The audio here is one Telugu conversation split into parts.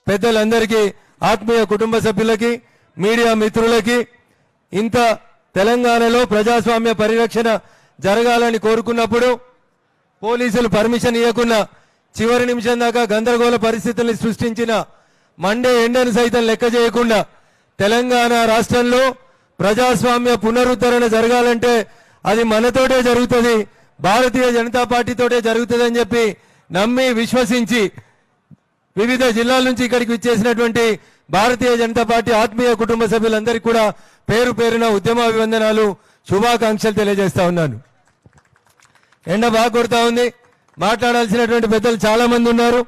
పెద్దలందరికీ, ఆత్మీయ కుటుంబ సభ్యులకి, మీడియా మిత్రులకి, ఇంత తెలంగాణలో ప్రజాస్వామ్య పరిరక్షణ జరగాలని కోరుకున్నప్పుడు పోలీసులు పర్మిషన్ ఇవ్వకుండా చివరి నిమిషం దాకా గందరగోళ పరిస్థితుల్ని సృష్టించిన మండే ఎండను సైతం లెక్క చేయకుండా తెలంగాణ రాష్ట్రంలో ప్రజాస్వామ్య పునరుద్ధరణ జరగాలంటే అది మనతోటే జరుగుతుంది, భారతీయ జనతా పార్టీతోటే జరుగుతుందని చెప్పి నమ్మి విశ్వసించి వివిధ జిల్లాల నుంచి ఇక్కడికి విచ్చేసినటువంటి భారతీయ జనతా పార్టీ ఆత్మీయ కుటుంబ సభ్యులందరికీ కూడా పేరు పేరున ఉద్యమాభివందనాలు, శుభాకాంక్షలు తెలియజేస్తా ఉన్నాను. ఎండ బాగా కొడతా ఉంది. మాట్లాడాల్సినటువంటి పెద్దలు చాలా మంది ఉన్నారు.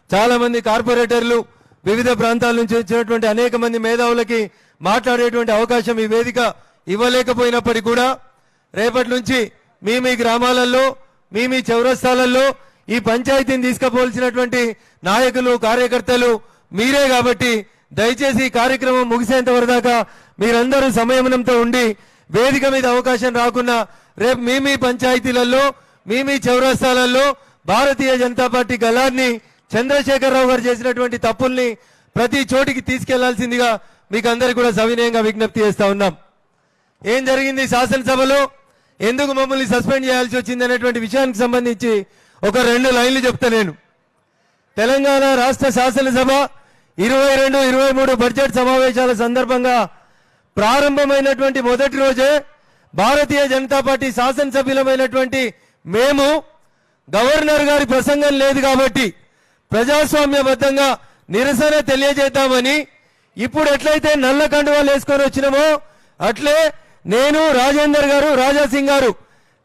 చాలా మంది కార్పొరేటర్లు, వివిధ ప్రాంతాల నుంచి వచ్చినటువంటి అనేక మంది మేధావులకి మాట్లాడేటువంటి అవకాశం ఈ వేదిక ఇవ్వలేకపోయినప్పటికీ కూడా రేపటి నుంచి మీ గ్రామాలలో, మీ చౌరస్తాలలో ఈ పంచాయతీని తీసుకుపోవాల్సినటువంటి నాయకులు, కార్యకర్తలు మీరే. కాబట్టి దయచేసి ఈ కార్యక్రమం ముగిసేంత వరదాకా మీరందరూ సంయమనంతో ఉండి వేదిక మీద అవకాశం రాకున్నా రేపు మీ పంచాయతీలలో, మీ చౌరస్తాలలో భారతీయ జనతా పార్టీ గలాన్ని, చంద్రశేఖరరావు గారు చేసినటువంటి తప్పుల్ని ప్రతి చోటికి తీసుకెళ్లాల్సిందిగా మీకు అందరికీ కూడా సవినయంగా విజ్ఞప్తి చేస్తా ఉన్నాం. ఏం జరిగింది శాసనసభలో, ఎందుకు మమ్మల్ని సస్పెండ్ చేయాల్సి వచ్చింది అనేటువంటి విషయానికి సంబంధించి ఒక 2 లైన్లు చెప్తా. నేను తెలంగాణ రాష్ట్ర శాసనసభ 22-23 బడ్జెట్ సమావేశాల సందర్భంగా ప్రారంభమైనటువంటి మొదటి రోజే భారతీయ జనతా పార్టీ శాసనసభ్యులమైనటువంటి మేము గవర్నర్ గారి ప్రసంగం లేదు కాబట్టి ప్రజాస్వామ్యబద్ధంగా నిరసన తెలియజేద్దామని ఇప్పుడు ఎట్లయితే నల్ల కండువాలు వేసుకొని వచ్చినామో అట్లే నేను, రాజేందర్ గారు, రాజాసింగ్ గారు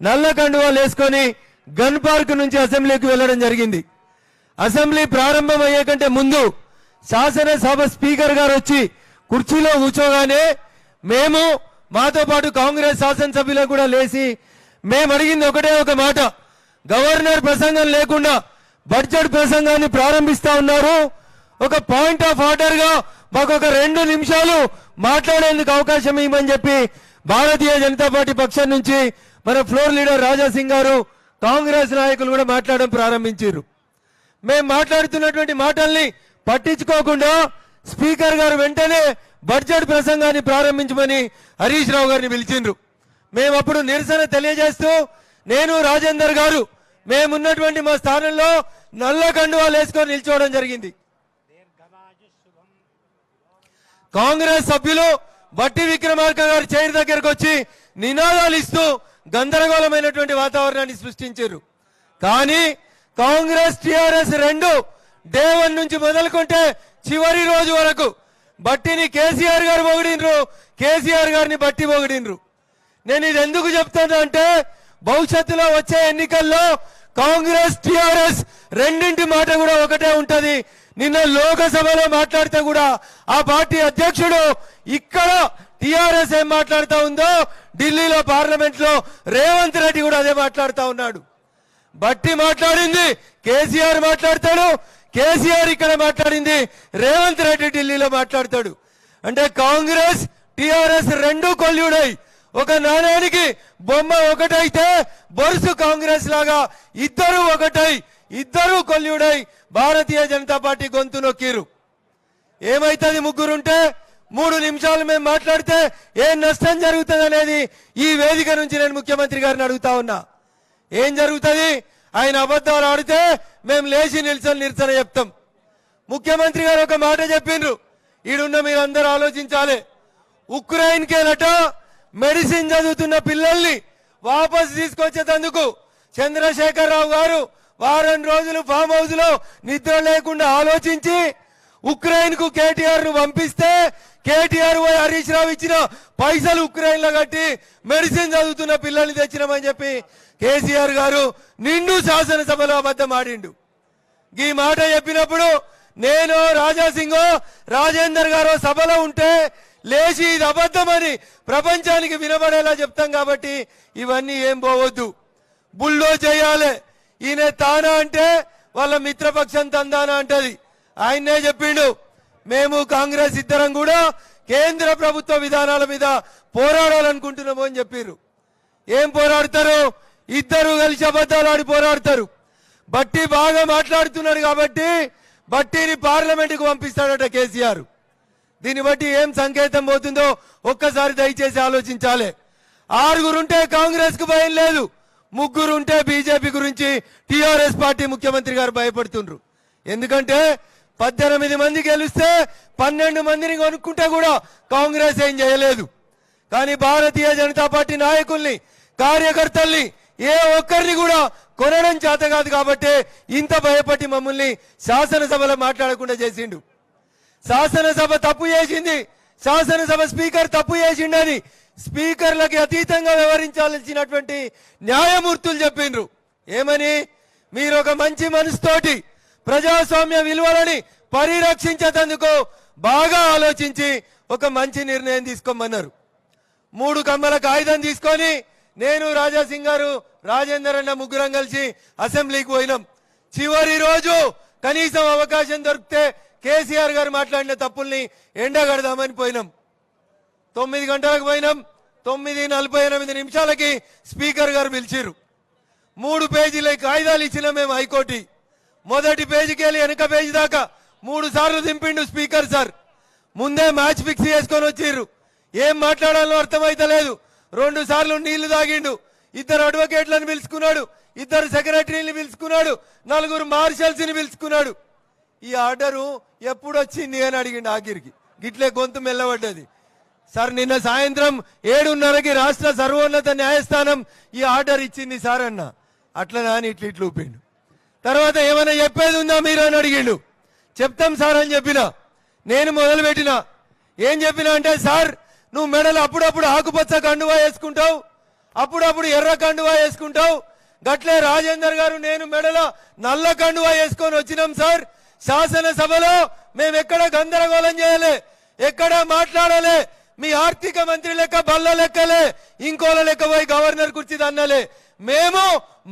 నల్ల కండువాలు వేసుకొని గన్ పార్క్ నుంచి అసెంబ్లీకి వెళ్లడం జరిగింది. అసెంబ్లీ ప్రారంభం అయ్యే కంటే ముందు శాసనసభ స్పీకర్ గారు వచ్చి కుర్చీలో కూర్చోగానే మేము, మాతో పాటు కాంగ్రెస్ శాసనసభ్యులు కూడా లేచి మేము అడిగింది ఒకటే ఒక మాట, గవర్నర్ ప్రసంగం లేకుండా బడ్జెట్ ప్రసంగాన్ని ప్రారంభిస్తా ఉన్నారు, ఒక పాయింట్ ఆఫ్ ఆర్డర్ గా మాకు ఒక 2 నిమిషాలు మాట్లాడేందుకు అవకాశం ఇవ్వమని చెప్పి భారతీయ జనతా పార్టీ పక్షం నుంచి మన ఫ్లోర్ లీడర్ రాజాసింగ్ గారు, కాంగ్రెస్ నాయకులు కూడా మాట్లాడడం ప్రారంభించారు. మేము మాట్లాడుతున్నటువంటి మాటల్ని పట్టించుకోకుండా స్పీకర్ గారు వెంటనే బడ్జెట్ ప్రసంగాన్ని ప్రారంభించమని హరీష్ రావు గారిని పిలిచిండ్రు. మేము అప్పుడు నిరసన తెలియజేస్తూ నేను, రాజేందర్ గారు మేమున్నటువంటి మా స్థానంలో నల్ల కండువాలు వేసుకొని నిల్చోవడం జరిగింది. కాంగ్రెస్ సభ్యులు బట్టి విక్రమార్క గారి చైర్ దగ్గరకు వచ్చి నినాదాలు ఇస్తూ గందరగోళమైనటువంటి వాతావరణాన్ని సృష్టించారు. కానీ కాంగ్రెస్, టిఆర్ఎస్ 2 డే 1 నుంచి మొదలుకుంటే చివరి రోజు వరకు బట్టిని కేసీఆర్ గారు పొగిడినరు, కేసీఆర్ గారిని బట్టి పొగిడినరు. నేను ఇది ఎందుకు చెప్తాను అంటే భవిష్యత్తులో వచ్చే ఎన్నికల్లో కాంగ్రెస్, టిఆర్ఎస్ రెండింటి మాట కూడా ఒకటే ఉంటది. నిన్న లోకసభలో మాట్లాడితే కూడా ఆ పార్టీ అధ్యక్షుడు ఇక్కడ టిఆర్ఎస్ ఏం మాట్లాడుతూ ఉందో ఢిల్లీలో పార్లమెంట్ లో రేవంత్ రెడ్డి కూడా అదే మాట్లాడుతూ ఉన్నాడు. బట్టి మాట్లాడింది కేసీఆర్ మాట్లాడతాడు, కేసీఆర్ ఇక్కడ మాట్లాడింది రేవంత్ రెడ్డి ఢిల్లీలో మాట్లాడతాడు. అంటే కాంగ్రెస్, టిఆర్ఎస్ 2 కొల్లుడై ఒక నాణ్యానికి బొమ్మ ఒకటైతే బొరుసు కాంగ్రెస్ లాగా ఇద్దరు ఒకటై, ఇద్దరు కొల్లుడై భారతీయ జనతా పార్టీ గొంతు నొక్కిరు. ఏమైతుంది ముగ్గురుంటే 3 నిమిషాలు మేము మాట్లాడితే ఏం నష్టం జరుగుతుంది అనేది ఈ వేదిక నుంచి నేను ముఖ్యమంత్రి గారిని అడుగుతా ఉన్నా. ఏం జరుగుతుంది? ఆయన అబద్ధాలు ఆడితే మేము లేచి నిరసన చెప్తాం. ముఖ్యమంత్రి గారు ఒక మాట చెప్పిండ్రు, ఈడున్న మీరందరూ ఆలోచించాలి. ఉక్రెయిన్ కేనట మెడిసిన్ చదువుతున్న పిల్లల్ని వాపసు తీసుకొచ్చేందుకు చంద్రశేఖరరావు గారు వారం రోజులు ఫామ్ హౌస్ లో నిద్ర లేకుండా ఆలోచించి ఉక్రెయిన్ కు కేటీఆర్ ను పంపిస్తే కేటీఆర్ హరీష్ రావు ఇచ్చిన పైసలు ఉక్రెయిన్ లో కట్టి మెడిసిన్ చదువుతున్న పిల్లల్ని తెచ్చినామని చెప్పి కేసీఆర్ గారు నిండు శాసనసభలో అబద్ధం ఆడిండు. ఈ మాట చెప్పినప్పుడు నేను, రాజాసింగ్, రాజేందర్ గారు సభలో ఉంటే లేచి ఇది అబద్ధమని ప్రపంచానికి వినబడేలా చెప్తాం. కాబట్టి ఇవన్నీ ఏం పోవద్దు, బుల్లో చేయాలి. ఈయన తానా అంటే వాళ్ళ మిత్రపక్షం తందానా అంటది. ఆయన్నే చెప్పిండు, మేము కాంగ్రెస్ ఇద్దరం కూడా కేంద్ర ప్రభుత్వ విధానాల మీద పోరాడాలనుకుంటున్నాము అని చెప్పారు. ఏం పోరాడతారు? ఇద్దరు కలిసి అబద్ధాలు ఆడి పోరాడతారు. బట్టి బాగా మాట్లాడుతున్నాడు కాబట్టి బట్టిని పార్లమెంటుకు పంపిస్తాడట కేసీఆర్. దీన్ని బట్టి ఏం సంకేతం పోతుందో ఒక్కసారి దయచేసి ఆలోచించాలి. 6 ఉంటే కాంగ్రెస్ కు భయం లేదు, 3 ఉంటే బీజేపీ గురించి టీఆర్ఎస్ పార్టీ ముఖ్యమంత్రి గారు భయపడుతుండ్రు. ఎందుకంటే 18 మంది గెలిస్తే 12 మందిని కొనుక్కుంటే కూడా కాంగ్రెస్ ఏం చేయలేదు. కానీ భారతీయ జనతా పార్టీ నాయకుల్ని, కార్యకర్తల్ని ఏ ఒక్కరిని కూడా కొనడం చేత కాదు కాబట్టి ఇంత భయపట్టి మమ్మల్ని శాసనసభలో మాట్లాడకుండా చేసిండు. శాసనసభ తప్పు చేసింది, శాసనసభ స్పీకర్ తప్పు చేసిండని స్పీకర్లకి అతీతంగా వ్యవహరించాల్సినటువంటి న్యాయమూర్తులు చెప్పిండ్రు. ఏమని? మీరు ఒక మంచి మనసుతోటి ప్రజాస్వామ్య విలువలని పరిరక్షించేందుకు బాగా ఆలోచించి ఒక మంచి నిర్ణయం తీసుకోమన్నారు. 3 కమ్మల కాగితం తీసుకొని నేను, రాజాసింగ్ గారు, రాజేందర్ అన్న ముగ్గురం కలిసి అసెంబ్లీకి పోయినాం. చివరి రోజు కనీసం అవకాశం దొరికితే కేసీఆర్ గారు మాట్లాడిన తప్పుల్ని ఎండగడదామని పోయినాం. 9 గంటలకు పోయినాం. 9:48 నిమిషాలకి స్పీకర్ గారు పిలిచిర్రు. 3 పేజీల కాగితాలు ఇచ్చిన మేము హైకోర్టు. మొదటి పేజీకి వెళ్ళి వెనక పేజీ దాకా 3 సార్లు దింపిండు స్పీకర్ సార్. ముందే మ్యాచ్ ఫిక్స్ చేసుకొని వచ్చిర్రు. ఏం మాట్లాడాలో అర్థమైతలేదు. 2 సార్లు నీళ్లు తాగిండు. 2 అడ్వకేట్లను పిలుచుకున్నాడు, 2 సెక్రటరీని పిలుచుకున్నాడు, 4 మార్షల్స్ ని పిలుచుకున్నాడు. ఈ ఆర్డరు ఎప్పుడు వచ్చింది అని అడిగిండు. ఆఖరికి గిట్లే గొంతు మెల్లబడ్డది. సార్ నిన్న సాయంత్రం 7:30కి రాష్ట్ర సర్వోన్నత న్యాయస్థానం ఈ ఆర్డర్ ఇచ్చింది సార్ అన్న. అట్లా అని ఇట్లు ఊపిండు. తర్వాత ఏమైనా చెప్పేది ఉందా మీరు అని అడిగిండు. చెప్తాం సార్ అని చెప్పిన. నేను మొదలు పెట్టిన. ఏం చెప్పినా అంటే, సార్ నువ్వు మెడలు అప్పుడప్పుడు ఆకుపచ్చ కండువా వేసుకుంటావు, అప్పుడప్పుడు ఎర్ర కండువా వేసుకుంటావు. గట్లే రాజేందర్ గారు నేను మెడలో నల్ల కండువా వేసుకొని వచ్చినాం సార్. శాసనసభలో మేము ఎక్కడ గందరగోళం చేయలే, ఎక్కడ మాట్లాడలే. మీ ఆర్థిక మంత్రి లెక్క బల్ల లెక్కలే, ఇంకోల లెక్క పోయి గవర్నర్ కుర్చీ అన్నలే. మేము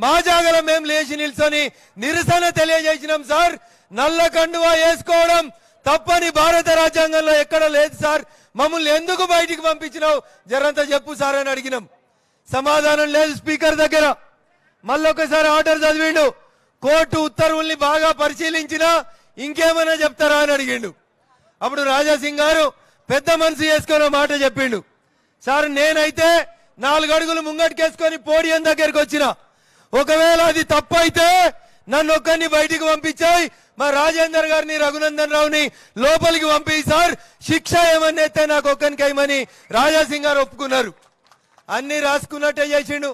మా జాగల మేము లేచి నిల్చొని నిరసన తెలియజేసినాం సార్. నల్ల కండువా వేసుకోవడం తప్పని భారత రాజ్యాంగంలో ఎక్కడ లేదు సార్. మమ్మల్ని ఎందుకు బయటికి పంపించినావు జరంతా చెప్పు సార్ అని అడిగినాం. సమాధానం లేదు స్పీకర్ దగ్గర. మళ్ళొకసారి ఆర్డర్ చదివిండు. కోర్టు ఉత్తర్వుల్ని బాగా పరిశీలించినా ఇంకేమైనా చెప్తారా అని అడిగిండు. అప్పుడు రాజాసింగ్ గారు పెద్ద మనసు చేసుకున్న మాట చెప్పిండు. సార్ నేనైతే 4 అడుగులు ముంగటికేసుకొని పోడియం దగ్గరికి వచ్చిన. ఒకవేళ అది తప్పైతే నన్ను ఒక్కరిని బయటికి పంపించాయి, మా రాజేందర్ గారిని, రఘునందన్ రావుని లోపలికి పంపి సార్ శిక్ష ఏమన్నా అయితే నాకు ఒక్కరికి అయ్యమని రాజాసింగ్ గారు ఒప్పుకున్నారు. అన్ని రాసుకున్నట్టే చేసిండు.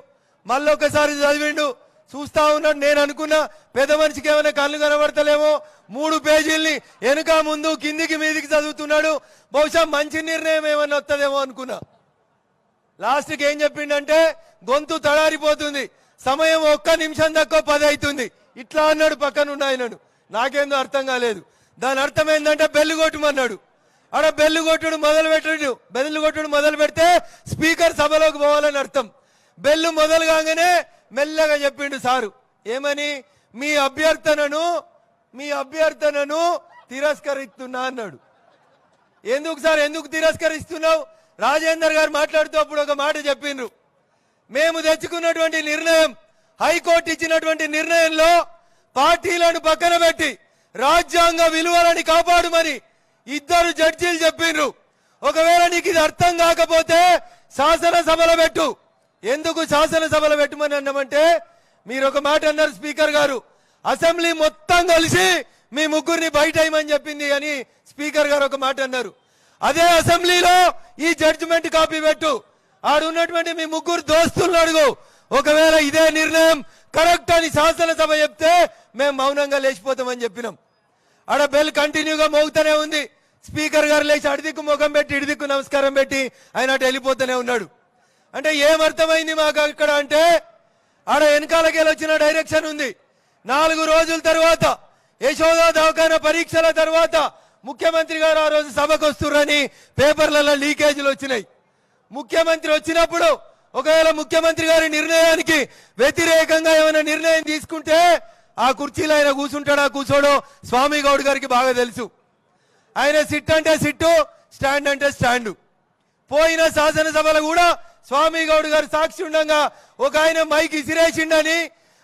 మళ్ళొకసారి చదివిండు. చూస్తా ఉన్నాడు. నేను అనుకున్నా పెద్ద మనిషికి ఏమైనా కళ్ళు కనబడతలేమో. 3 పేజీల్ని వెనుక ముందు కిందికి మీదికి చదువుతున్నాడు. బహుశా మంచి నిర్ణయం ఏమన్నా వస్తుందేమో అనుకున్నా. లాస్ట్కి ఏం చెప్పిండంటే, గొంతు తడారిపోతుంది, సమయం 1 నిమిషం తక్కువ 10 అవుతుంది ఇట్లా అన్నాడు. పక్కన ఉన్నాయన్నాడు. నాకేందో అర్థం కాలేదు. దాని అర్థం ఏంటంటే బెల్లు కొట్టమన్నాడు. ఆడ బెల్లు కొట్టుడు మొదలు పెడితే స్పీకర్ సభలోకి పోవాలని అర్థం. బెల్లు మొదలు కాగానే మెల్లగా చెప్పిండు సారు. ఏమని? మీ అభ్యర్థనను తిరస్కరిస్తున్నా అన్నాడు. ఎందుకు సార్, ఎందుకు తిరస్కరిస్తున్నావు? రాజేందర్ గారు మాట్లాడుతూ అప్పుడు ఒక మాట చెప్పిండ్రు. మేము తెచ్చుకున్నటువంటి నిర్ణయం, హైకోర్టు ఇచ్చినటువంటి నిర్ణయంలో పార్టీలను పక్కన పెట్టి రాజ్యాంగ విలువలని కాపాడుమని 2 జడ్జీలు చెప్పిండ్రు. ఒకవేళ నీకు ఇది అర్థం కాకపోతే శాసనసభలో పెట్టు. ఎందుకు శాసనసభలో పెట్టమని అన్నామంటే, మీరు ఒక మాట అన్నారు స్పీకర్ గారు, అసెంబ్లీ మొత్తం కలిసి మీ ముగ్గురిని బయట అయ్యమని చెప్పింది అని స్పీకర్ గారు ఒక మాట అన్నారు. అదే అసెంబ్లీలో ఈ జడ్జిమెంట్ కాపీ పెట్టు. ఆడున్నటువంటి మీ 3 దోస్తులను అడుగు. ఒకవేళ ఇదే నిర్ణయం కరెక్ట్ అని శాసనసభ చెప్తే మేము మౌనంగా లేచిపోతామని చెప్పినాం. ఆడ బెల్ కంటిన్యూగా మోగుతూనే ఉంది. స్పీకర్ గారు లేచి అడిదిక్కు ముఖం పెట్టి ఇడిదిక్కు నమస్కారం పెట్టి ఆయన అటు వెళ్ళిపోతూనే ఉన్నాడు. అంటే ఏమర్థమైంది మాకు అక్కడ అంటే, ఆడ వెనకాలకెళ్ళి వచ్చిన డైరెక్షన్ ఉంది. 4 రోజుల తర్వాత యశోద దవాఖానా పరీక్షల తర్వాత ముఖ్యమంత్రి గారు ఆ రోజు సభకు వస్తుర్రని పేపర్లలో లీకేజీలు వచ్చినాయి. ముఖ్యమంత్రి వచ్చినప్పుడు ఒకవేళ ముఖ్యమంత్రి గారి నిర్ణయానికి వ్యతిరేకంగా ఏమైనా నిర్ణయం తీసుకుంటే ఆ కుర్చీలో ఆయన కూర్చుంటాడా కూర్చోడో స్వామి గౌడ్ గారికి బాగా తెలుసు. ఆయన సిట్ అంటే సిట్టు, స్టాండ్ అంటే స్టాండ్. పోయిన శాసనసభలో కూడా స్వామి గౌడ్ గారు సాక్షి ఉండగా ఒక ఆయన మైక్ ఇసిరేసిండని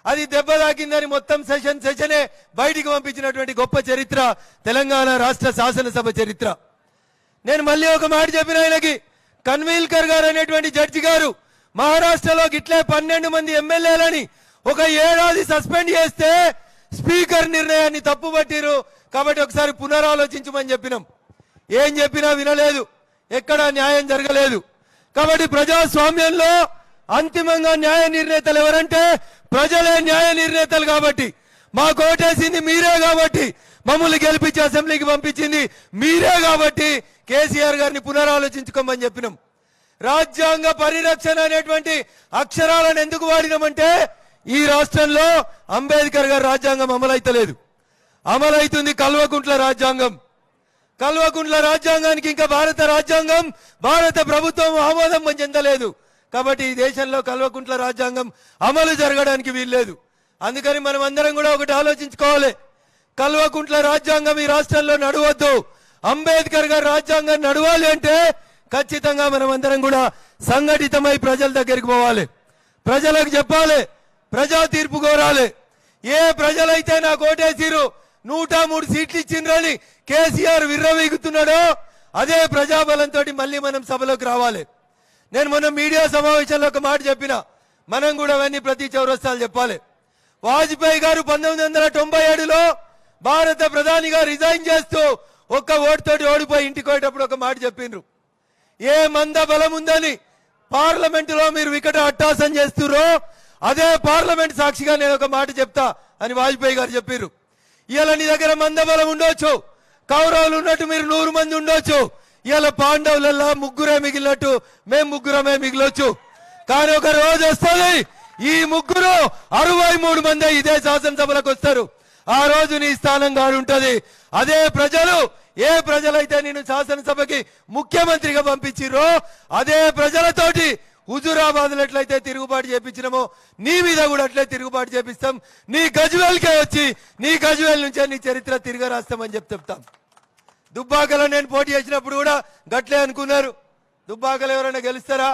అది దెబ్బ తాకిందని మొత్తం సెషనే బయటికి పంపించినటువంటి గొప్ప చరిత్ర తెలంగాణ రాష్ట్ర శాసనసభ చరిత్ర. నేను మళ్ళీ ఒక మాట చెప్పిన ఆయనకి, కన్వీల్కర్ గారు అనేటువంటి జడ్జి గారు మహారాష్ట్రలో గిట్లే 12 మంది ఎమ్మెల్యేలని ఒక ఏడాది సస్పెండ్ చేస్తే స్పీకర్ నిర్ణయాన్ని తప్పుపట్టిరు. కాబట్టి ఒకసారి పునరాలోచించమని చెప్పినాం. ఏం చెప్పినా వినలేదు, ఎక్కడా న్యాయం జరగలేదు. కాబట్టి ప్రజాస్వామ్యంలో అంతిమంగా న్యాయ నిర్ణేతలు ఎవరంటే ప్రజలే న్యాయ నిర్ణేతలు. కాబట్టి మా కోటేసింది మీరే, కాబట్టి మమ్మల్ని గెలిపించి అసెంబ్లీకి పంపించింది మీరే. కాబట్టి కేసీఆర్ గారిని పునరాలోచించుకోమని చెప్పినాం. రాజ్యాంగ పరిరక్షణ అనేటువంటి అక్షరాలను ఎందుకు వాడినామంటే ఈ రాష్ట్రంలో అంబేద్కర్ గారి రాజ్యాంగం అమలైతలేదు, అమలైతుంది కల్వకుంట్ల రాజ్యాంగం. కల్వకుంట్ల రాజ్యాంగానికి ఇంకా భారత రాజ్యాంగం, భారత ప్రభుత్వం ఆమోదం చెందలేదు. కాబట్టి ఈ దేశంలో కల్వకుంట్ల రాజ్యాంగం అమలు జరగడానికి వీల్లేదు. అందుకని మనం అందరం కూడా ఒకటి ఆలోచించుకోవాలి, కల్వకుంట్ల రాజ్యాంగం ఈ రాష్ట్రంలో నడవద్దు. అంబేద్కర్ గారి రాజ్యాంగం నడవాలి అంటే ఖచ్చితంగా మనం అందరం కూడా సంఘటితమై ప్రజల దగ్గరికి పోవాలి, ప్రజలకు చెప్పాలి, ప్రజా తీర్పు కోరాలి. ఏ ప్రజలైతే నాకు ఓటేసిరు 103 సీట్లు ఇచ్చిండ్రని కేసీఆర్ విర్రవీగుతున్నాడో అదే ప్రజాబలంతో మళ్ళీ మనం సభలోకి రావాలి. నేను మొన్న మీడియా సమావేశంలో ఒక మాట చెప్పిన, మనం కూడా అవన్నీ ప్రతి చౌరస్తాలు చెప్పాలి. వాజ్పేయి గారు 1997లో భారత ప్రధానిగా రిజైన్ చేస్తూ ఒక్క ఓటుతోటి ఓడిపోయి ఇంటికి పోయేటప్పుడు ఒక మాట చెప్పిండ్రు, ఏ మంద బలం ఉందని పార్లమెంటులో మీరు వికట అట్టాసం చేస్తుర్రో అదే పార్లమెంట్ సాక్షిగా నేను ఒక మాట చెప్తా అని వాజ్పేయి గారు చెప్పారు. ఇవాళ నీ దగ్గర మంద బలం ఉండొచ్చు, కౌరవులు ఉన్నట్టు మీరు 100 మంది ఉండొచ్చు, ఇవాళ పాండవులల్లా ముగ్గురే మిగిలినట్టు మేము ముగ్గురమే మిగిలొచ్చు. కానీ ఒక రోజు వస్తుంది ఈ ముగ్గురు 63 మంది ఇదే శాసనసభలకు వస్తారు. ఆ రోజు నీ స్థానం కాడు ఉంటది. అదే ప్రజలు, ఏ ప్రజలైతే నేను శాసనసభకి ముఖ్యమంత్రిగా పంపించిరో అదే ప్రజలతోటి హుజూరాబాద్ ఎట్లయితే తిరుగుబాటు చేపించినామో నీ మీద కూడా అట్లే తిరుగుబాటు చేపిస్తాం. నీ గజ్వేల్కే వచ్చి నీ గజ్వేల్ నుంచే నీ చరిత్ర తిరిగి రాస్తామని చెప్తాం. దుబ్బాకలో నేను పోటీ చేసినప్పుడు కూడా గట్లే అనుకున్నారు, దుబ్బాకలో ఎవరైనా గెలుస్తారా,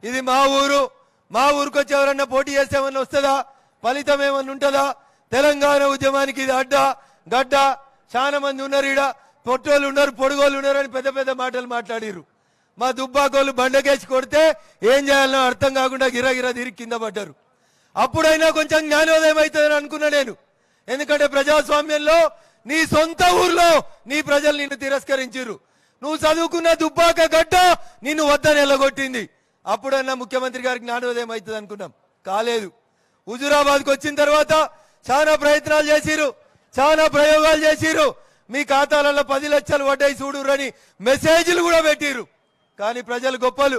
ఇది మా ఊరు, మా ఊరికి వచ్చి ఎవరన్నా పోటీ చేస్తే ఏమన్నా వస్తుందా, ఫలితం ఏమన్నా ఉంటుందా, తెలంగాణ ఉద్యమానికి ఇది అడ్డా గడ్డ, చాలా మంది ఉన్నారు, ఈడ పొట్టోళ్ళు ఉన్నారు, పొడుగోళ్ళు ఉన్నారు అని పెద్ద పెద్ద మాటలు మాట్లాడిరు. మా దుబ్బాకోళ్ళు బండకేసి కొడితే ఏం చేయాలనో అర్థం కాకుండా గిరగిర తిరిగి కింద పడ్డారు. అప్పుడైనా కొంచెం జ్ఞానోదయం అవుతుందని అనుకున్నా నేను. ఎందుకంటే ప్రజాస్వామ్యంలో నీ సొంత ఊర్లో నీ ప్రజలు నిన్ను తిరస్కరించారు. నువ్వు చదువుకున్న దుబ్బాక గడ్డ నిన్ను వద్దని ఎల్లగొట్టింది. అప్పుడన్నా ముఖ్యమంత్రి గారికి జ్ఞానోదయం అవుతుంది అనుకున్నాం, కాలేదు. హుజూరాబాద్కి వచ్చిన తర్వాత చాలా ప్రయత్నాలు చేసిరు, చాలా ప్రయోగాలు చేసిరు. మీ ఖాతాలలో 10 లక్షలు వడ్డాయి చూడురని మెసేజ్లు కూడా పెట్టిరు. కానీ ప్రజలు గొప్పలు,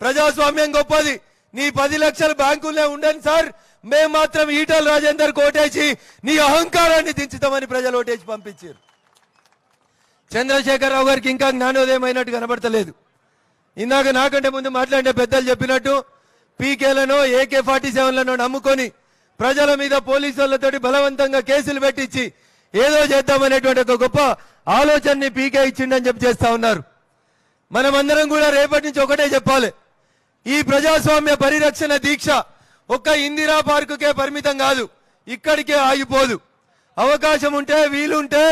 ప్రజాస్వామ్యం గొప్పది. నీ 10 లక్షలు బ్యాంకుల్లో ఉండని సార్, మేము మాత్రం ఈటల రాజేందర్ ఓటేసి నీ అహంకారాన్ని దించుతామని ప్రజలు ఓటేసి పంపించారు. చంద్రశేఖరరావు గారికి ఇంకా జ్ఞానోదయం అయినట్టు కనబడతలేదు. ఇందాక నాకంటే ముందు మాట్లాడే పెద్దలు చెప్పినట్టు పీకేలను AK-47లను నమ్ముకొని ప్రజల మీద పోలీసులతోటి బలవంతంగా కేసులు పెట్టించి ఏదో చేద్దామనేటువంటి ఒక గొప్ప ఆలోచనని పీకే ఇచ్చిండని చెప్పి చేస్తా ఉన్నారు. మనమందరం కూడా రేపటి నుంచి ఒకటే చెప్పాలి, ఈ ప్రజాస్వామ్య పరిరక్షణ దీక్ష ఒక్క ఇందిరా పార్కుకే పరిమితం కాదు, ఇక్కడికే ఆగిపోదు. అవకాశం ఉంటే వీలుంటే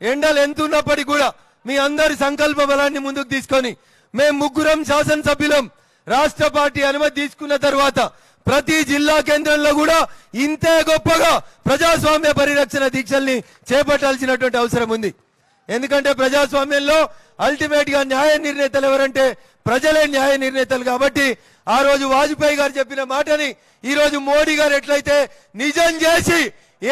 ఎండలు ఎంత ఉన్నప్పటికీ కూడా మీ అందరి సంకల్ప బలాన్ని ముందుకు తీసుకొని మేము ముగ్గురం శాసనసభ్యులం రాష్ట్ర పార్టీ అనుమతి తీసుకున్న తర్వాత ప్రతి జిల్లా కేంద్రంలో కూడా ఇంతే గొప్పగా ప్రజాస్వామ్య పరిరక్షణ దీక్షల్ని చేపట్టాల్సినటువంటి అవసరం ఉంది. ఎందుకంటే ప్రజాస్వామ్యంలో అల్టిమేట్ గా న్యాయ నిర్ణేతలు ఎవరంటే ప్రజలే న్యాయ నిర్ణేతలు. కాబట్టి ఆ రోజు వాజ్పేయి గారు చెప్పిన మాటని ఈ రోజు మోడీ గారు ఎట్లయితే నిజం చేసి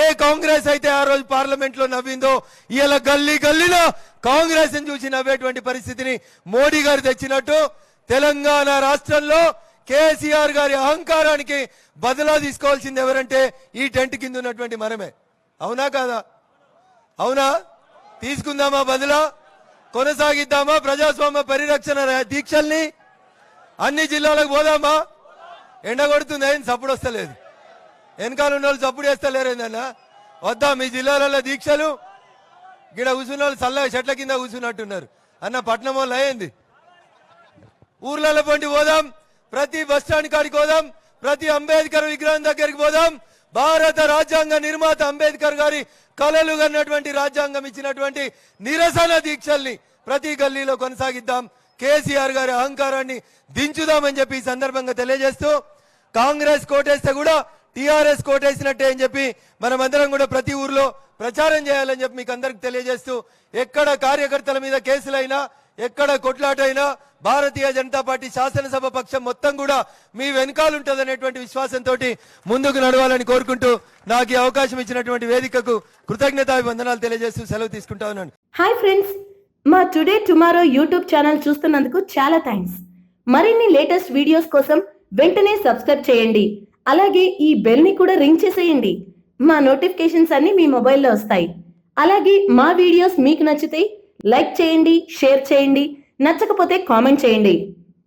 ఏ కాంగ్రెస్ అయితే ఆ రోజు పార్లమెంట్ లో నవ్విందో ఇలా గల్లీ గల్లీలో కాంగ్రెస్ చూసి నవ్వేటువంటి పరిస్థితిని మోడీ గారు తెచ్చినట్టు తెలంగాణ రాష్ట్రంలో కేసీఆర్ గారి అహంకారానికి బదులా తీసుకోవాల్సింది ఎవరంటే ఈ టెంట్ కింద ఉన్నటువంటి మనమే. అవునా కాదా? అవునా? తీసుకుందామా బదులా? కొనసాగిద్దామా ప్రజాస్వామ్య పరిరక్షణ దీక్షల్ని? అన్ని జిల్లాలకు పోదామా? ఎండ కొడుతుంది ఆయన చప్పుడు వస్తలేదు, వెనకాల ఉన్న వాళ్ళు చప్పుడు వేస్తలేరేందన్నా. వద్దా మీ జిల్లాలలో దీక్షలు? గిడ కూర్చున్న వాళ్ళు చల్లగా చెట్ల కింద కూర్చున్నట్టున్నారు అన్న. పట్నం వాళ్ళు అయ్యింది, ఊర్లలో పండి పోదాం, ప్రతి బస్ స్టాండ్ కాడికి పోదాం, ప్రతి అంబేద్కర్ విగ్రహం దగ్గరికి పోదాం, భారత రాజ్యాంగ నిర్మాత అంబేద్కర్ గారి కలలు కన్నటువంటి రాజ్యాంగం ఇచ్చినటువంటి నిరసన దీక్షల్ని ప్రతి గల్లీలో కొనసాగిద్దాం. కేసీఆర్ గారి అహంకారాన్ని దించుదామని చెప్పి ఈ సందర్భంగా తెలియజేస్తూ, కాంగ్రెస్ కోటేస్తే కూడా టీఆర్ఎస్ కోటేసినట్టే అని చెప్పి మనమందరం కూడా ప్రతి ఊర్లో ప్రచారం చేయాలని చెప్పి మీకు అందరికి తెలియజేస్తూ, ఎక్కడ కార్యకర్తల మీద కేసులైనా, ఎక్కడ కొట్లాటైనా భారతీయ జనతా పార్టీ శాసనసభ పక్షం మొత్తం కూడా మీ వెనకాలుంటదనేటువంటి విశ్వాసంతో ముందుకు నడవాలని కోరుకుంటూ నాకు ఈ అవకాశం ఇచ్చినటువంటి వేదికకు కృతజ్ఞతాభివందనాలు తెలియజేస్తూ సెలవు తీసుకుంటా ఉన్నాను. హాయ్ ఫ్రెండ్స్, మా టుడే టుమారో యూట్యూబ్ ఛానల్ చూస్తున్నందుకు చాలా థ్యాంక్స్. మరిన్ని లేటెస్ట్ వీడియోస్ కోసం వెంటనే సబ్స్క్రైబ్ చేయండి. అలాగే ఈ బెల్ ని కూడా రింగ్ చేసేయండి. మా నోటిఫికేషన్స్ అన్ని మీ మొబైల్లో వస్తాయి. అలాగే మా వీడియోస్ మీకు నచ్చితే లైక్ చేయండి, షేర్ చేయండి, నచ్చకపోతే కామెంట్ చేయండి.